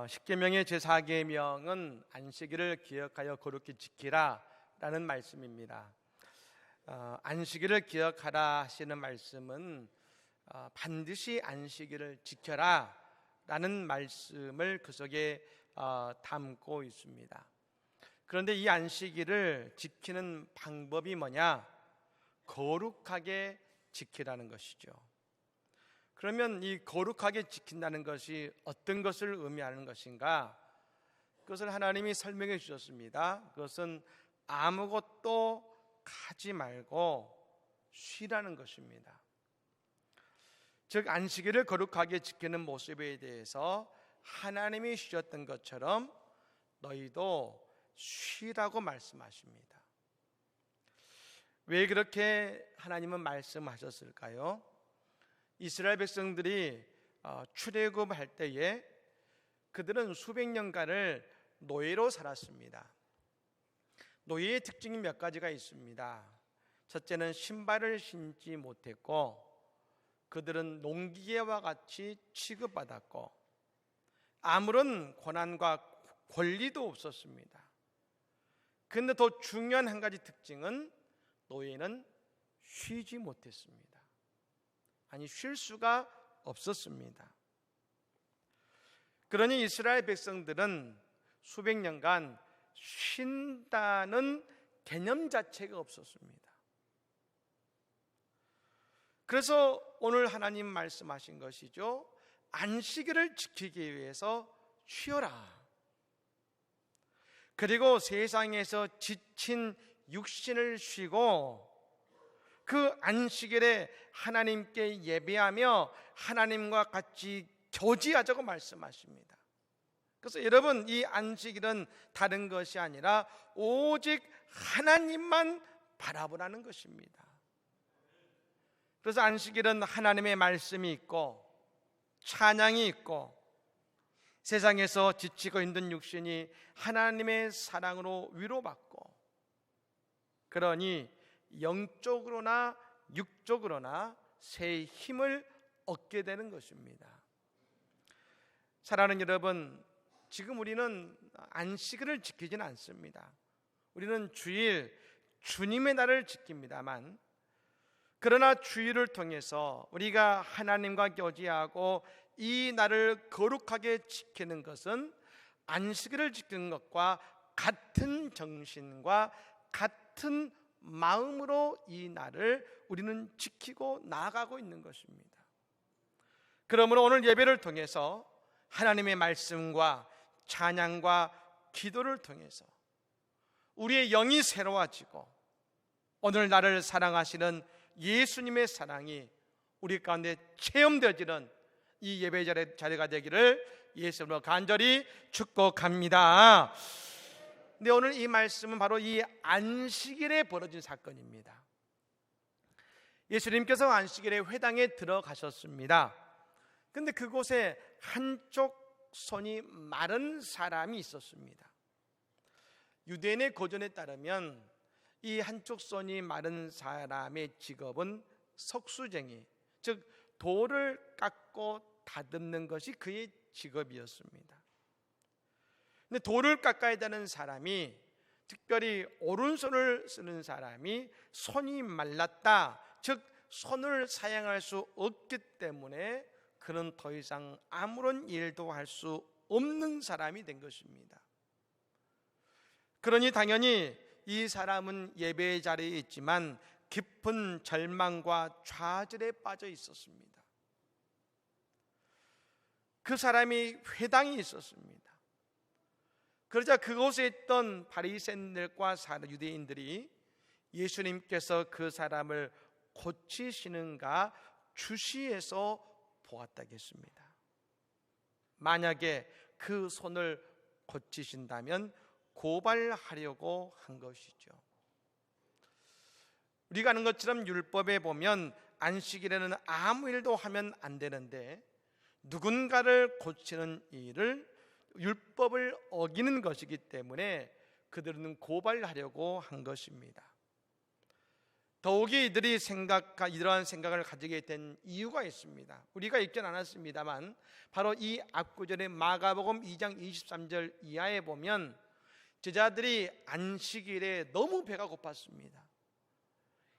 십계명의 제4계명은 안식일을 기억하여 거룩히 지키라 라는 말씀입니다. 안식일을 기억하라 하시는 말씀은 반드시 안식일을 지켜라 라는 말씀을 그 속에 담고 있습니다. 그런데 이 안식일을 지키는 방법이 뭐냐? 거룩하게 지키라는 것이죠. 그러면 이 거룩하게 지킨다는 것이 어떤 것을 의미하는 것인가? 그것을 하나님이 설명해 주셨습니다. 그것은 아무것도 하지 말고 쉬라는 것입니다. 즉 안식일을 거룩하게 지키는 모습에 대해서 하나님이 쉬셨던 것처럼 너희도 쉬라고 말씀하십니다. 왜 그렇게 하나님은 말씀하셨을까요? 이스라엘 백성들이 출애굽할 때에 그들은 수백 년간을 노예로 살았습니다. 노예의 특징이 몇 가지가 있습니다. 첫째는 신발을 신지 못했고, 그들은 농기계와 같이 취급받았고, 아무런 권한과 권리도 없었습니다. 그런데 더 중요한 한 가지 특징은 노예는 쉬지 못했습니다. 아니, 쉴 수가 없었습니다. 그러니 이스라엘 백성들은 수백 년간 쉰다는 개념 자체가 없었습니다. 그래서 오늘 하나님 말씀하신 것이죠. 안식일을 지키기 위해서 쉬어라. 그리고 세상에서 지친 육신을 쉬고 그 안식일에 하나님께 예배하며 하나님과 같이 교제하자고 말씀하십니다. 그래서 여러분, 이 안식일은 다른 것이 아니라 오직 하나님만 바라보라는 것입니다. 그래서 안식일은 하나님의 말씀이 있고 찬양이 있고 세상에서 지치고 힘든 육신이 하나님의 사랑으로 위로받고, 그러니 영적으로나 육적으로나 새 힘을 얻게 되는 것입니다. 사랑하는 여러분, 지금 우리는 안식일을 지키지는 않습니다. 우리는 주일, 주님의 날을 지킵니다만, 그러나 주일을 통해서 우리가 하나님과 교제하고 이 날을 거룩하게 지키는 것은 안식일을 지키는 것과 같은 정신과 같은 마음으로 이 날을 우리는 지키고 나아가고 있는 것입니다. 그러므로 오늘 예배를 통해서 하나님의 말씀과 찬양과 기도를 통해서 우리의 영이 새로워지고 오늘 나를 사랑하시는 예수님의 사랑이 우리 가운데 체험되어지는 이 예배 자리가 되기를 예수님으로 간절히 축복합니다. 근데 오늘 이 말씀은 바로 이 안식일에 벌어진 사건입니다. 예수님께서 안식일에 회당에 들어가셨습니다. 근데 그곳에 한쪽 손이 마른 사람이 있었습니다. 유대인의 고전에 따르면 이 한쪽 손이 마른 사람의 직업은 석수쟁이, 즉 돌을 깎고 다듬는 것이 그의 직업이었습니다. 근데 돌을 깎아야 되는 사람이, 특별히 오른손을 쓰는 사람이 손이 말랐다, 즉 손을 사용할 수 없기 때문에 그는 더 이상 아무런 일도 할 수 없는 사람이 된 것입니다. 그러니 당연히 이 사람은 예배의 자리에 있지만 깊은 절망과 좌절에 빠져 있었습니다. 그 사람이 회당에 있었습니다. 그러자 그곳에 있던 바리새인들과 유대인들이 예수님께서 그 사람을 고치시는가 주시해서 보았다고 했습니다. 만약에 그 손을 고치신다면 고발하려고 한 것이죠. 우리가 아는 것처럼 율법에 보면 안식일에는 아무 일도 하면 안 되는데 누군가를 고치는 일을 율법을 어기는 것이기 때문에 그들은 고발하려고 한 것입니다. 더욱이 이러한 생각을 가지게 된 이유가 있습니다. 우리가 읽진 않았습니다만 바로 이 앞구절의 마가복음 2장 23절 이하에 보면 제자들이 안식일에 너무 배가 고팠습니다.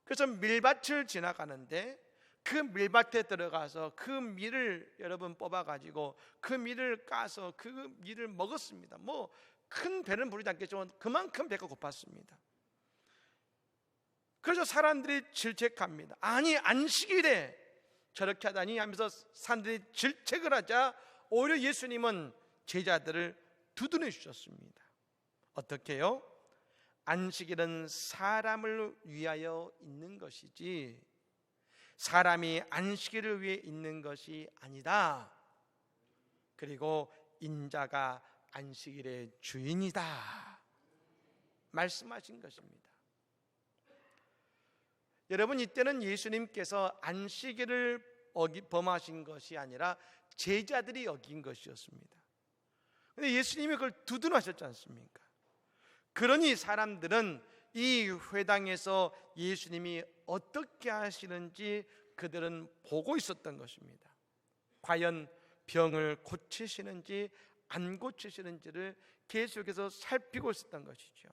그래서 밀밭을 지나가는데 그 밀밭에 들어가서 그 밀을 여러분 뽑아가지고 그 밀을 까서 그 밀을 먹었습니다. 뭐 큰 배는 부르지 않겠지만 그만큼 배가 고팠습니다. 그래서 사람들이 질책합니다. 아니 안식일에 저렇게 하다니 하면서 사람들이 질책을 하자 오히려 예수님은 제자들을 두드려 주셨습니다. 어떻게요? 안식일은 사람을 위하여 있는 것이지 사람이 안식일을 위해 있는 것이 아니다. 그리고 인자가 안식일의 주인이다 말씀하신 것입니다. 여러분, 이때는 예수님께서 안식일을 범하신 것이 아니라 제자들이 어긴 것이었습니다. 그런데 예수님이 그걸 두둔하셨지 않습니까? 그러니 사람들은 이 회당에서 예수님이 어떻게 하시는지 그들은 보고 있었던 것입니다. 과연 병을 고치시는지 안 고치시는지를 계속해서 살피고 있었던 것이죠.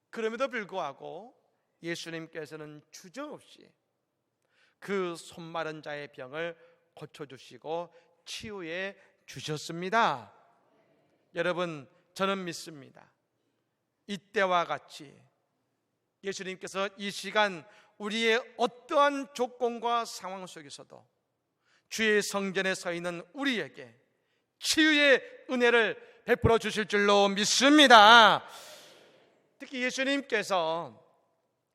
그럼에도 불구하고 예수님께서는 주저없이 그 손 마른 자의 병을 고쳐주시고 치유해 주셨습니다. 여러분, 저는 믿습니다. 이때와 같이 예수님께서 이 시간 우리의 어떠한 조건과 상황 속에서도 주의 성전에 서 있는 우리에게 치유의 은혜를 베풀어 주실 줄로 믿습니다. 특히 예수님께서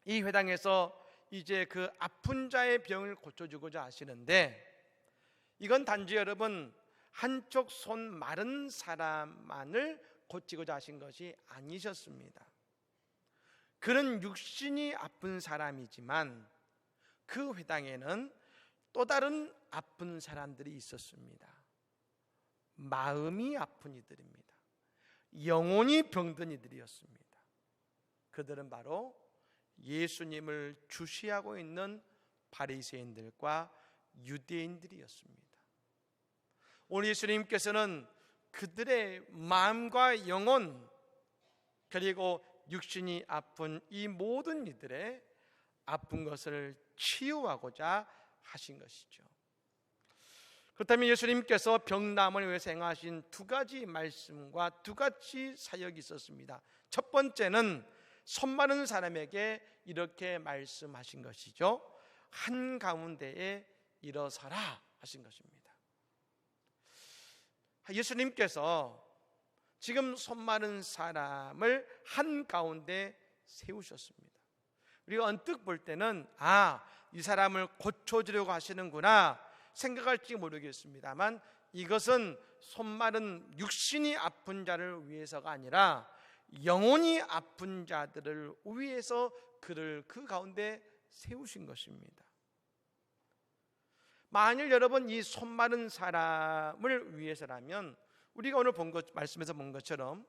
이 회당에서 이제 그 아픈 자의 병을 고쳐주고자 하시는데 이건 단지 여러분 한쪽 손 마른 사람만을 고치고자 하신 것이 아니셨습니다. 그는 육신이 아픈 사람이지만 그 회당에는 또 다른 아픈 사람들이 있었습니다. 마음이 아픈 이들입니다. 영혼이 병든 이들이었습니다. 그들은 바로 예수님을 주시하고 있는 바리새인들과 유대인들이었습니다. 오늘 예수님께서는 그들의 마음과 영혼 그리고 육신이 아픈 이 모든 이들의 아픈 것을 치유하고자 하신 것이죠. 그렇다면 예수님께서 병남을 위해서 행하신 두 가지 말씀과 두 가지 사역이 있었습니다. 첫 번째는 손 마른 사람에게 이렇게 말씀하신 것이죠. 한가운데에 일어서라 하신 것입니다. 예수님께서 지금 손 마른 사람을 한가운데 세우셨습니다. 우리가 언뜻 볼 때는 이 사람을 고쳐주려고 하시는구나 생각할지 모르겠습니다만 이것은 손 마른 육신이 아픈 자를 위해서가 아니라 영혼이 아픈 자들을 위해서 그를 그 가운데 세우신 것입니다. 만일 여러분 이 손 마른 사람을 위해서라면 우리가 오늘 말씀에서 본 것처럼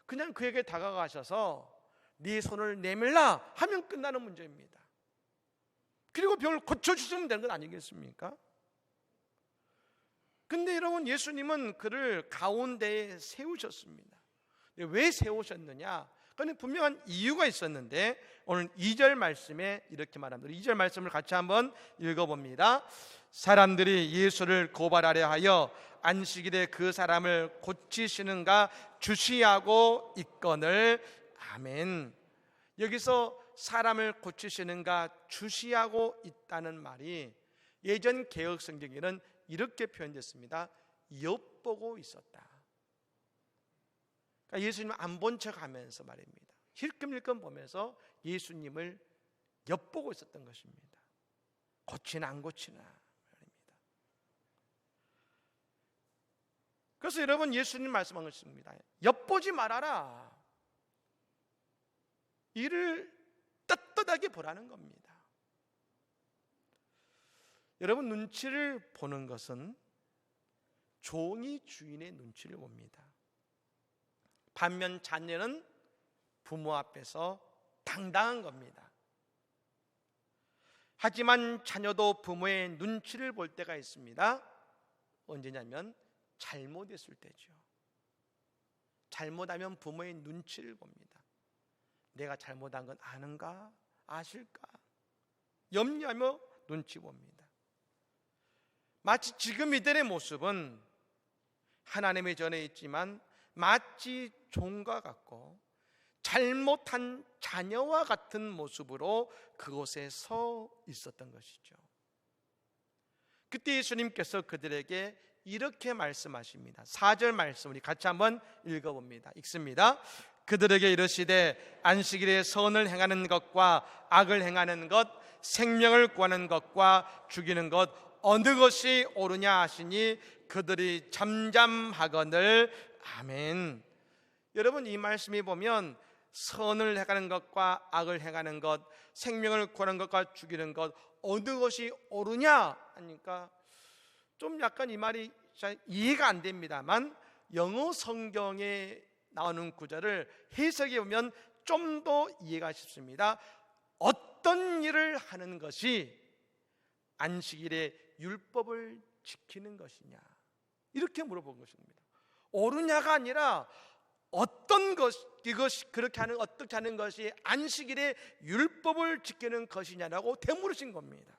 그냥 그에게 다가가셔서 네 손을 내밀라 하면 끝나는 문제입니다. 그리고 병을 고쳐주시면 되는 건 아니겠습니까? 근데 여러분 예수님은 그를 가운데에 세우셨습니다. 왜 세우셨느냐? 그건 분명한 이유가 있었는데 오늘 2절 말씀에 이렇게 말합니다. 2절 말씀을 같이 한번 읽어봅니다. 사람들이 예수를 고발하려 하여 안식일에 그 사람을 고치시는가 주시하고 있거늘. 아멘. 여기서 사람을 고치시는가 주시하고 있다는 말이 예전 개역 성경에는 이렇게 표현됐습니다. 엿보고 있었다. 그러니까 예수님 안 본 척 하면서 말입니다. 힐끔힐끔 보면서 예수님을 엿보고 있었던 것입니다. 고치나 안 고치나 말입니다. 그래서 여러분 예수님 말씀한 것입니다. 엿보지 말아라. 이를 떳떳하게 보라는 겁니다. 여러분 눈치를 보는 것은 종이 주인의 눈치를 봅니다. 반면 자녀는 부모 앞에서 당당한 겁니다. 하지만 자녀도 부모의 눈치를 볼 때가 있습니다. 언제냐면 잘못했을 때죠. 잘못하면 부모의 눈치를 봅니다. 내가 잘못한 건 아는가? 아실까? 염려하며 눈치 봅니다. 마치 지금 이들의 모습은 하나님의 전에 있지만 마치 종과 같고 잘못한 자녀와 같은 모습으로 그곳에 서 있었던 것이죠. 그때 예수님께서 그들에게 이렇게 말씀하십니다. 4절 말씀 우리 같이 한번 읽어봅니다. 읽습니다. 그들에게 이르시되 안식일에 선을 행하는 것과 악을 행하는 것, 생명을 구하는 것과 죽이는 것 어느 것이 옳으냐 하시니 그들이 잠잠하거늘. 아멘. 여러분, 이 말씀이 보면 선을 행하는 것과 악을 행하는 것, 생명을 구하는 것과 죽이는 것 어느 것이 옳으냐 하니까 좀 약간 이 말이 잘 이해가 안 됩니다만 영어 성경에 나오는 구절을 해석해 보면 좀 더 이해가 쉽습니다. 어떤 일을 하는 것이 안식일의 율법을 지키는 것이냐, 이렇게 물어본 것입니다. 옳으냐가 아니라 어떤 것, 이것이 그렇게 하는 어떻게 하는 것이 안식일의 율법을 지키는 것이냐라고 되물으신 겁니다.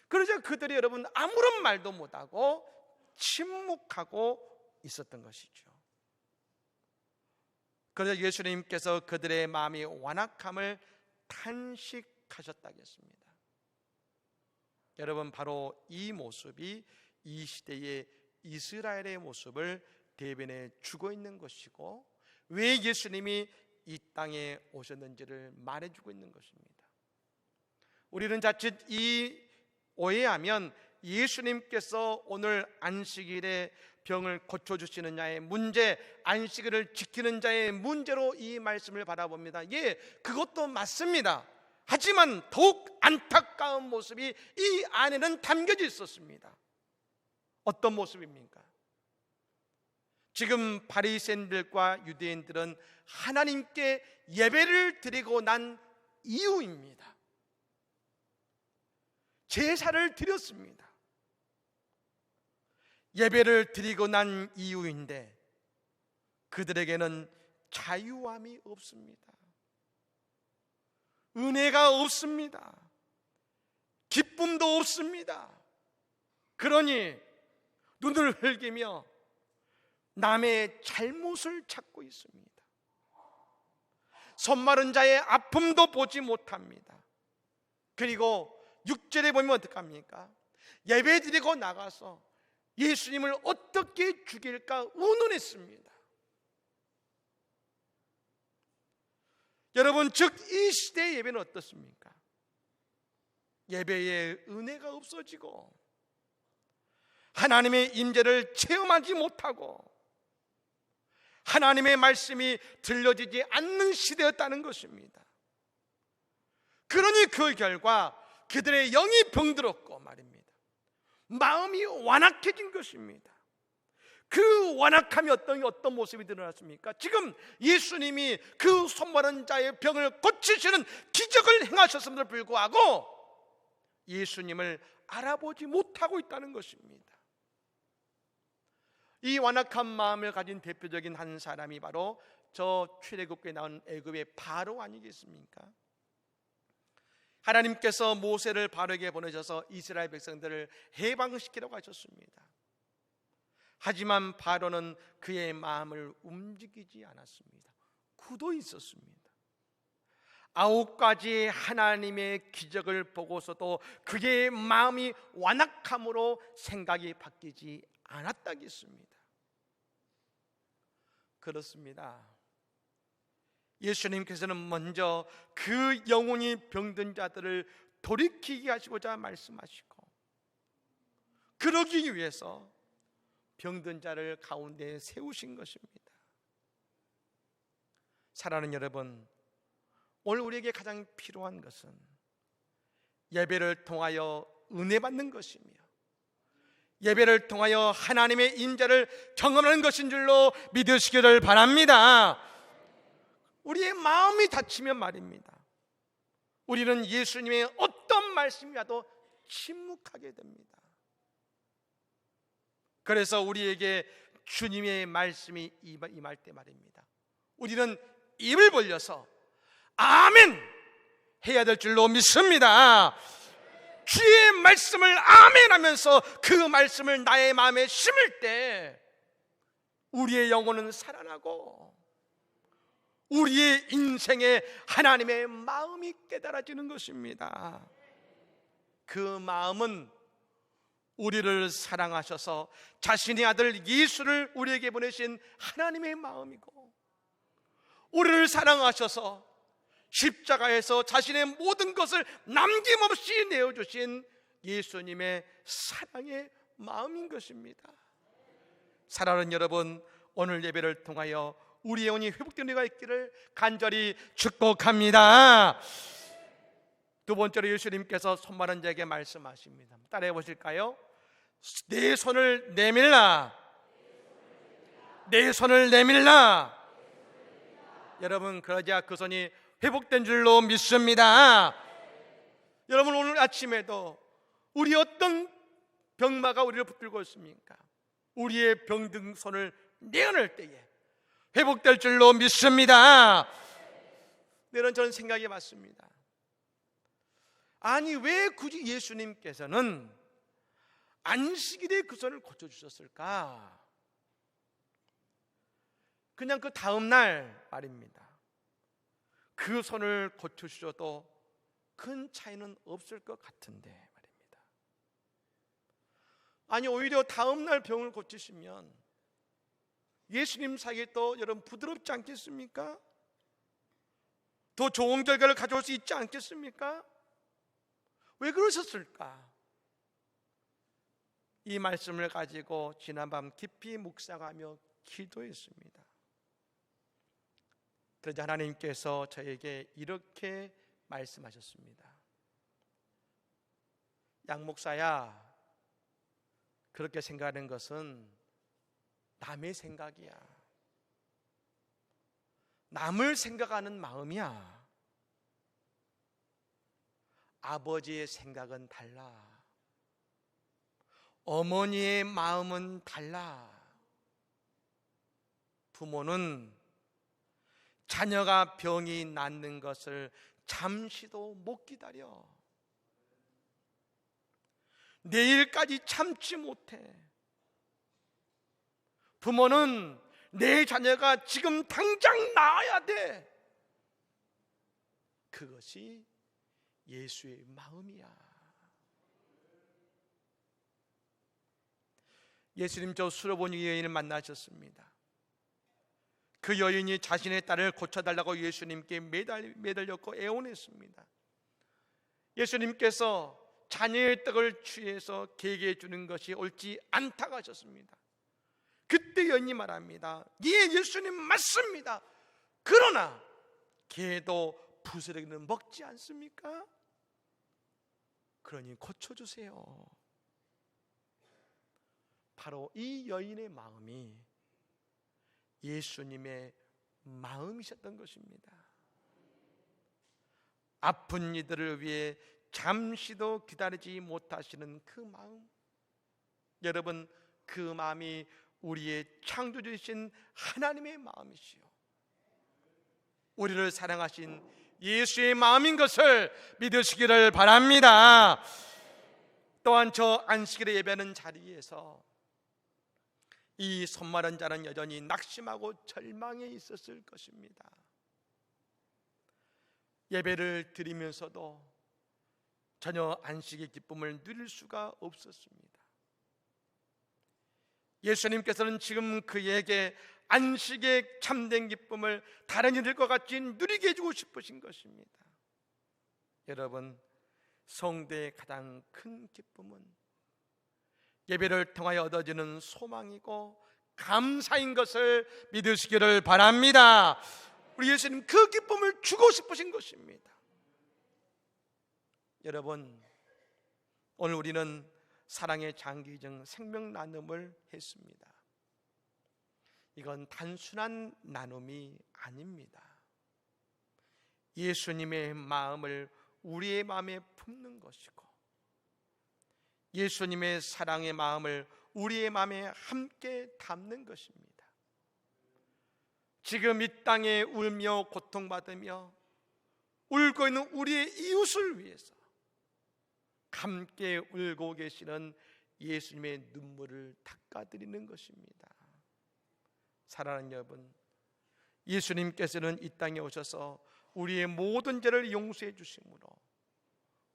그러자 그들이 여러분 아무런 말도 못하고 침묵하고 있었던 것이죠. 그래서 예수님께서 그들의 마음이 완악함을 탄식하셨다겠습니다. 여러분, 바로 이 모습이 이 시대의 이스라엘의 모습을 대변해 주고 있는 것이고 왜 예수님이 이 땅에 오셨는지를 말해주고 있는 것입니다. 우리는 자칫 이 오해하면 예수님께서 오늘 안식일에 병을 고쳐주시는 자의 문제, 안식일을 지키는 자의 문제로 이 말씀을 바라봅니다. 예, 그것도 맞습니다. 하지만 더욱 안타까운 모습이 이 안에는 담겨져 있었습니다. 어떤 모습입니까? 지금 바리새인들과 유대인들은 하나님께 예배를 드리고 난 이후입니다. 제사를 드렸습니다. 예배를 드리고 난 이후인데 그들에게는 자유함이 없습니다. 은혜가 없습니다. 기쁨도 없습니다. 그러니 눈을 흘기며 남의 잘못을 찾고 있습니다. 손마른 자의 아픔도 보지 못합니다. 그리고 6절에 보면 어떡합니까? 예배 드리고 나가서 예수님을 어떻게 죽일까 운운했습니다. 여러분, 즉 이 시대의 예배는 어떻습니까? 예배에 은혜가 없어지고 하나님의 임재를 체험하지 못하고 하나님의 말씀이 들려지지 않는 시대였다는 것입니다. 그러니 그 결과 그들의 영이 병들었고 말입니다. 마음이 완악해진 것입니다. 그 완악함이 어떤 모습이 드러났습니까? 지금 예수님이 그 손마른 자의 병을 고치시는 기적을 행하셨음에도 불구하고 예수님을 알아보지 못하고 있다는 것입니다. 이 완악한 마음을 가진 대표적인 한 사람이 바로 저 출애굽기에 나온 애굽의 바로 아니겠습니까? 하나님께서 모세를 바로에게 보내셔서 이스라엘 백성들을 해방시키라고 하셨습니다. 하지만 바로는 그의 마음을 움직이지 않았습니다. 굳어 있었습니다. 9가지 하나님의 기적을 보고서도 그의 마음이 완악함으로 생각이 바뀌지 않았다겠습니다. 그렇습니다. 예수님께서는 먼저 그 영혼이 병든 자들을 돌이키게 하시고자 말씀하시고 그러기 위해서 병든 자를 가운데 세우신 것입니다. 사랑하는 여러분, 오늘 우리에게 가장 필요한 것은 예배를 통하여 은혜 받는 것이며 예배를 통하여 하나님의 임재를 경험하는 것인 줄로 믿으시기를 바랍니다. 우리의 마음이 다치면 말입니다, 우리는 예수님의 어떤 말씀이 와도 침묵하게 됩니다. 그래서 우리에게 주님의 말씀이 임할 때 말입니다, 우리는 입을 벌려서 아멘 해야 될 줄로 믿습니다. 주의 말씀을 아멘 하면서 그 말씀을 나의 마음에 심을 때 우리의 영혼은 살아나고 우리의 인생에 하나님의 마음이 깨달아지는 것입니다. 그 마음은 우리를 사랑하셔서 자신의 아들 예수를 우리에게 보내신 하나님의 마음이고, 우리를 사랑하셔서 십자가에서 자신의 모든 것을 남김없이 내어주신 예수님의 사랑의 마음인 것입니다. 사랑하는 여러분, 오늘 예배를 통하여 우리의 영혼이 회복된 은혜가 있기를 간절히 축복합니다. 두 번째로 예수님께서 손마른 자에게 말씀하십니다. 따라해 보실까요? 내 손을 내밀라, 내 손을 내밀라. 여러분, 그러자 그 손이 회복된 줄로 믿습니다. 여러분, 오늘 아침에도 우리 어떤 병마가 우리를 붙들고 있습니까? 우리의 병든 손을 내어낼 때에 회복될 줄로 믿습니다. 저는 생각해 봤습니다. 아니, 왜 굳이 예수님께서는 안식일에 그 손을 고쳐주셨을까? 그냥 그 다음 날 말입니다, 그 손을 고쳐주셔도 큰 차이는 없을 것 같은데 말입니다. 아니, 오히려 다음 날 병을 고치시면 예수님 사이에 또 여러분 부드럽지 않겠습니까? 더 좋은 결과를 가져올 수 있지 않겠습니까? 왜 그러셨을까? 이 말씀을 가지고 지난밤 깊이 묵상하며 기도했습니다. 그러자 하나님께서 저에게 이렇게 말씀하셨습니다. 양 목사야, 그렇게 생각하는 것은 남의 생각이야. 남을 생각하는 마음이야. 아버지의 생각은 달라. 어머니의 마음은 달라. 부모는 자녀가 병이 낫는 것을 잠시도 못 기다려. 내일까지 참지 못해. 부모는 내 자녀가 지금 당장 나아야 돼. 그것이 예수의 마음이야. 예수님 저 수로보니 여인을 만나셨습니다. 그 여인이 자신의 딸을 고쳐달라고 예수님께 매달렸고 애원했습니다. 예수님께서 자녀의 떡을 취해서 개에게 주는 것이 옳지 않다고 하셨습니다. 그때 여인이 말합니다. 예, 예수님 맞습니다. 그러나 개도 부스러기는 먹지 않습니까? 그러니 고쳐주세요. 바로 이 여인의 마음이 예수님의 마음이셨던 것입니다. 아픈 이들을 위해 잠시도 기다리지 못하시는 그 마음, 여러분, 그 마음이 우리의 창조주이신 하나님의 마음이시요, 우리를 사랑하신 예수의 마음인 것을 믿으시기를 바랍니다. 또한 저 안식일에 예배하는 자리에서 이 손마른 자는 여전히 낙심하고 절망해 있었을 것입니다. 예배를 드리면서도 전혀 안식의 기쁨을 누릴 수가 없었습니다. 예수님께서는 지금 그에게 안식의 참된 기쁨을 다른 이들과 같이 누리게 해주고 싶으신 것입니다. 여러분, 성도의 가장 큰 기쁨은 예배를 통하여 얻어지는 소망이고 감사인 것을 믿으시기를 바랍니다. 우리 예수님 그 기쁨을 주고 싶으신 것입니다. 여러분, 오늘 우리는 사랑의 장기정 생명 나눔을 했습니다. 이건 단순한 나눔이 아닙니다. 예수님의 마음을 우리의 마음에 품는 것이고 예수님의 사랑의 마음을 우리의 마음에 함께 담는 것입니다. 지금 이 땅에 울며 고통받으며 울고 있는 우리의 이웃을 위해서 함께 울고 계시는 예수님의 눈물을 닦아드리는 것입니다. 사랑하는 여러분, 예수님께서는 이 땅에 오셔서 우리의 모든 죄를 용서해 주심으로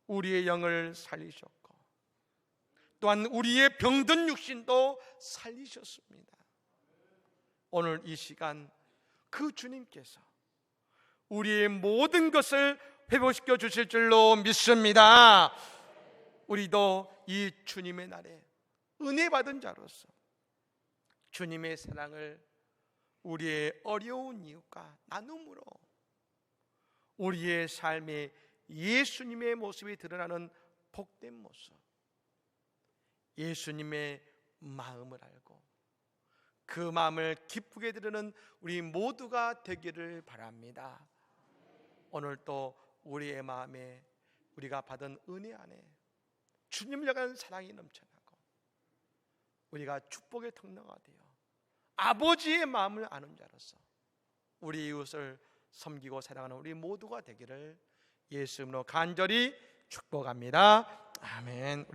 우리의 영을 살리셨고 또한 우리의 병든 육신도 살리셨습니다. 오늘 이 시간 그 주님께서 우리의 모든 것을 회복시켜 주실 줄로 믿습니다. 우리도 이 주님의 날에 은혜 받은 자로서 주님의 사랑을 우리의 어려운 이웃과 나눔으로 우리의 삶에 예수님의 모습이 드러나는 복된 모습, 예수님의 마음을 알고 그 마음을 기쁘게 드리는 우리 모두가 되기를 바랍니다. 오늘 또 우리의 마음에 우리가 받은 은혜 안에 주님을 향한 사랑이 넘쳐나고 우리가 축복의 통로가 되어 아버지의 마음을 아는 자로서 우리 이웃을 섬기고 사랑하는 우리 모두가 되기를 예수 이름으로 간절히 축복합니다. 아멘.